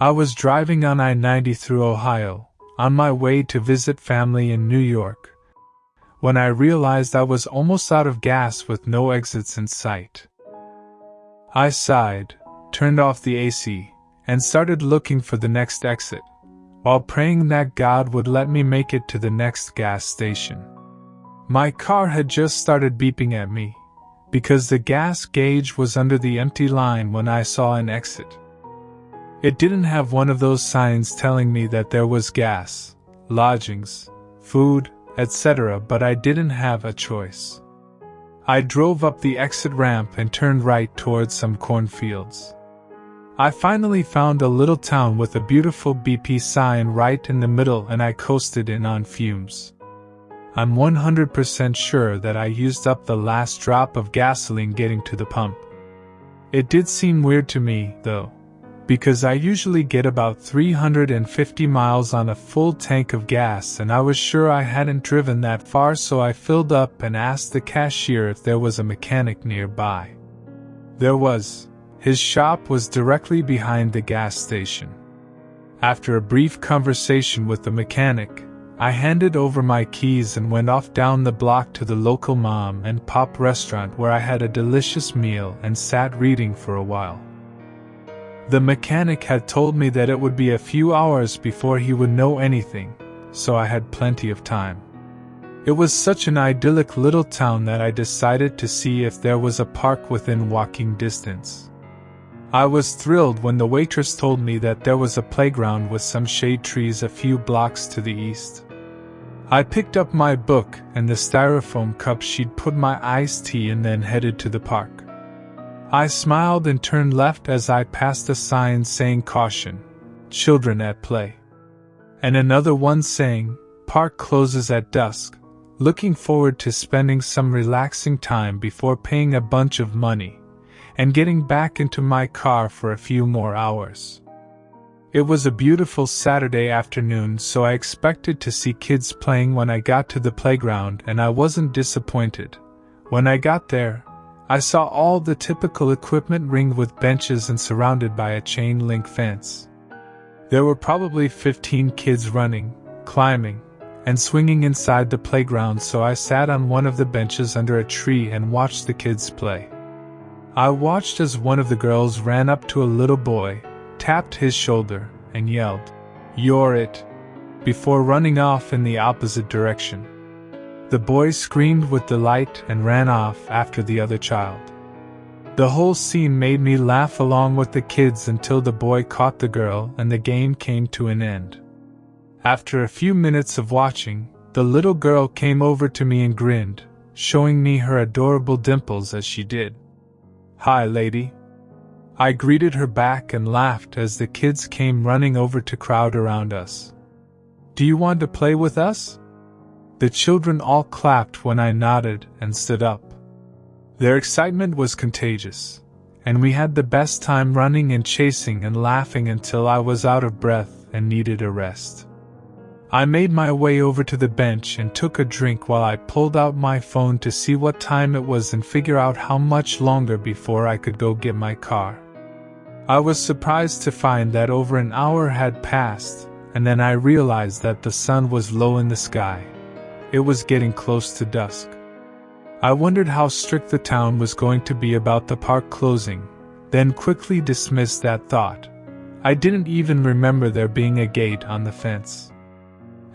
I was driving on I-90 through Ohio, on my way to visit family in New York, when I realized I was almost out of gas with no exits in sight. I sighed, turned off the AC, and started looking for the next exit, while praying that God would let me make it to the next gas station. My car had just started beeping at me, because the gas gauge was under the empty line when I saw an exit. It didn't have one of those signs telling me that there was gas, lodgings, food, etc., but I didn't have a choice. I drove up the exit ramp and turned right towards some cornfields. I finally found a little town with a beautiful BP sign right in the middle, and I coasted in on fumes. I'm 100% sure that I used up the last drop of gasoline getting to the pump. It did seem weird to me, though, because I usually get about 350 miles on a full tank of gas, and I was sure I hadn't driven that far, so I filled up and asked the cashier if there was a mechanic nearby. There was. His shop was directly behind the gas station. After a brief conversation with the mechanic, I handed over my keys and went off down the block to the local mom and pop restaurant, where I had a delicious meal and sat reading for a while. The mechanic had told me that it would be a few hours before he would know anything, so I had plenty of time. It was such an idyllic little town that I decided to see if there was a park within walking distance. I was thrilled when the waitress told me that there was a playground with some shade trees a few blocks to the east. I picked up my book and the styrofoam cup she'd put my iced tea and then headed to the park. I smiled and turned left as I passed a sign saying "Caution, children at play," and another one saying "Park closes at dusk," looking forward to spending some relaxing time before paying a bunch of money and getting back into my car for a few more hours. It was a beautiful Saturday afternoon, so I expected to see kids playing when I got to the playground, and I wasn't disappointed. When I got there, I saw all the typical equipment ringed with benches and surrounded by a chain-link fence. There were probably 15 kids running, climbing, and swinging inside the playground, so I sat on one of the benches under a tree and watched the kids play. I watched as one of the girls ran up to a little boy, tapped his shoulder, and yelled, "You're it," before running off in the opposite direction. The boy screamed with delight and ran off after the other child. The whole scene made me laugh along with the kids until the boy caught the girl and the game came to an end. After a few minutes of watching, the little girl came over to me and grinned, showing me her adorable dimples as she did. "Hi, lady." I greeted her back and laughed as the kids came running over to crowd around us. "Do you want to play with us?" The children all clapped when I nodded and stood up. Their excitement was contagious, and we had the best time running and chasing and laughing until I was out of breath and needed a rest. I made my way over to the bench and took a drink while I pulled out my phone to see what time it was and figure out how much longer before I could go get my car. I was surprised to find that over an hour had passed, and then I realized that the sun was low in the sky. It was getting close to dusk. I wondered how strict the town was going to be about the park closing, then quickly dismissed that thought. I didn't even remember there being a gate on the fence.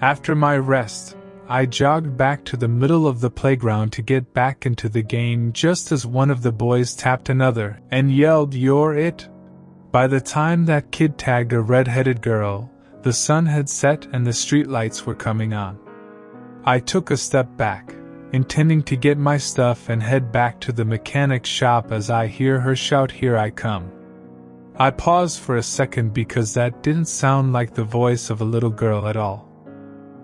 After my rest, I jogged back to the middle of the playground to get back into the game just as one of the boys tapped another and yelled, "You're it." By the time that kid tagged a red-headed girl, the sun had set and the streetlights were coming on. I took a step back, intending to get my stuff and head back to the mechanic's shop as I hear her shout, "Here I come." I paused for a second because that didn't sound like the voice of a little girl at all.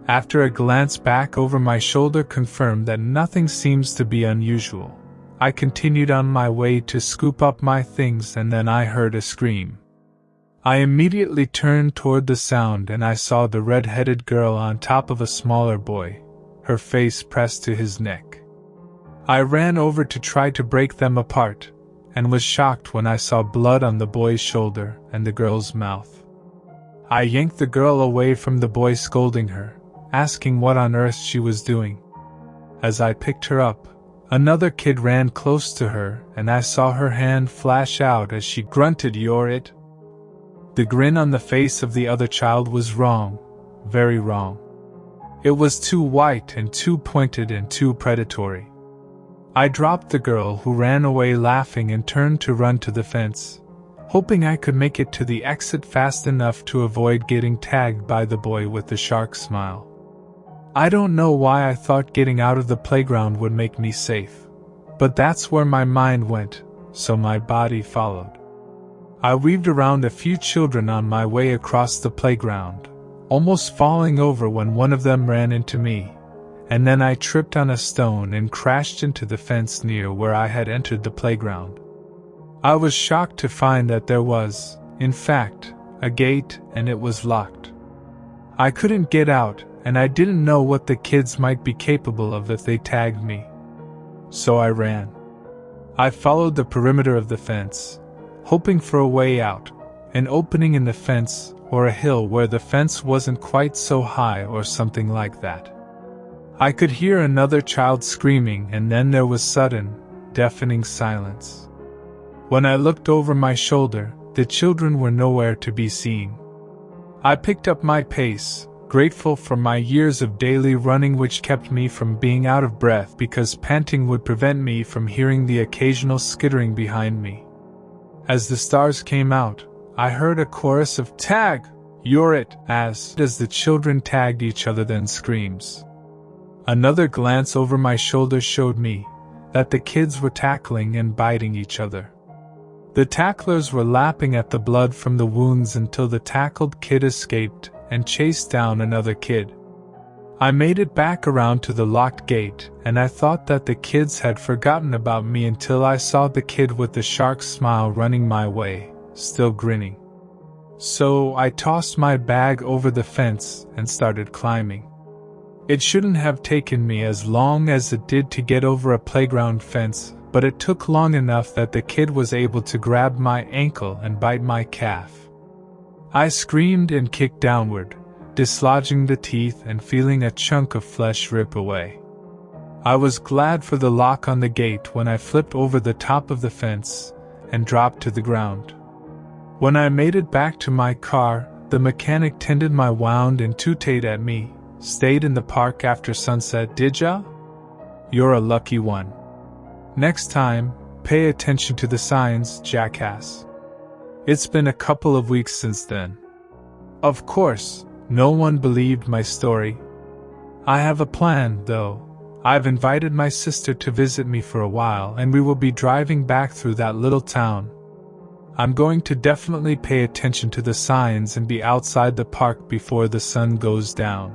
After a glance back over my shoulder confirmed that nothing seems to be unusual, I continued on my way to scoop up my things, and then I heard a scream. I immediately turned toward the sound and I saw the red-headed girl on top of a smaller boy, her face pressed to his neck. I ran over to try to break them apart, and was shocked when I saw blood on the boy's shoulder and the girl's mouth. I yanked the girl away from the boy scolding her, asking what on earth she was doing. As I picked her up, another kid ran close to her and I saw her hand flash out as she grunted, "You're it?" The grin on the face of the other child was wrong, very wrong. It was too white and too pointed and too predatory. I dropped the girl who ran away laughing and turned to run to the fence, hoping I could make it to the exit fast enough to avoid getting tagged by the boy with the shark smile. I don't know why I thought getting out of the playground would make me safe, but that's where my mind went, so my body followed. I weaved around a few children on my way across the playground, almost falling over when one of them ran into me, and then I tripped on a stone and crashed into the fence near where I had entered the playground. I was shocked to find that there was, in fact, a gate and it was locked. I couldn't get out, and I didn't know what the kids might be capable of if they tagged me. So I ran. I followed the perimeter of the fence, hoping for a way out, an opening in the fence or a hill where the fence wasn't quite so high or something like that. I could hear another child screaming and then there was sudden, deafening silence. When I looked over my shoulder, the children were nowhere to be seen. I picked up my pace, grateful for my years of daily running which kept me from being out of breath because panting would prevent me from hearing the occasional skittering behind me. As the stars came out, I heard a chorus of "Tag! You're it!" as the children tagged each other, then screams. Another glance over my shoulder showed me that the kids were tackling and biting each other. The tacklers were lapping at the blood from the wounds until the tackled kid escaped and chased down another kid. I made it back around to the locked gate, and I thought that the kids had forgotten about me until I saw the kid with the shark smile running my way, still grinning. So I tossed my bag over the fence and started climbing. It shouldn't have taken me as long as it did to get over a playground fence, but it took long enough that the kid was able to grab my ankle and bite my calf. I screamed and kicked downward, dislodging the teeth and feeling a chunk of flesh rip away. I was glad for the lock on the gate when I flipped over the top of the fence and dropped to the ground. When I made it back to my car, the mechanic tended my wound and tooted at me. "Stayed in the park after sunset, did ya? You're a lucky one. Next time, pay attention to the signs, jackass." It's been a couple of weeks since then. Of course, no one believed my story. I have a plan, though. I've invited my sister to visit me for a while and we will be driving back through that little town. I'm going to definitely pay attention to the signs and be outside the park before the sun goes down.